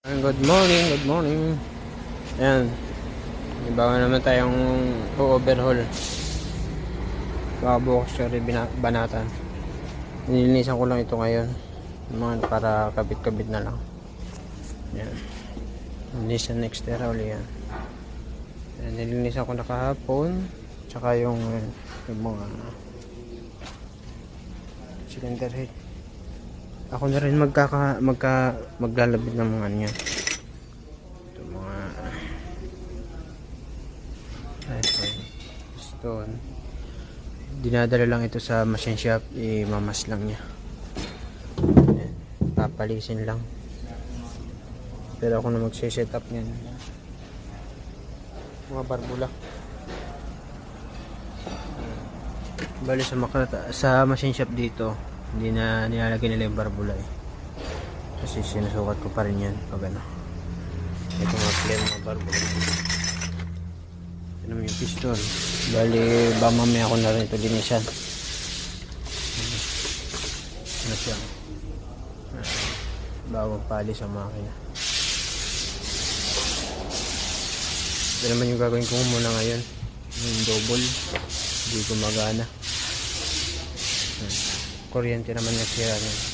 Good morning, good morning. Ayan. May bago naman tayong overhaul. Bukas siya rin banatan. Nilinisan ko lang ito ngayon. Mga para kabit-kabit na lang. Ayan. Nilinisan next era ulit yan. Ayan, nilinisan ko na kahapon. Tsaka yung mga cylinder head. Ako na rin maglalabit ng mga niya. Ito mga stone. Dinadala lang ito sa machine shop, imamas lang niya. Ayan. Papalisin lang. Pero ako na magse-set up niyan. Mga barbula. Bali sa machine shop dito, hindi na nilalagay nila yung barbula kasi sinusukat ko pa rin yan pag ano. Ito mga flare mga barbula. Ito naman yung piston. Bali ba mamaya ako na rin ito linisan. Ano siya, bagong pali sa makina. Ito naman yung gagawin ko muna ngayon, yung double. Hindi gumagana. Kuryente naman nasira niya.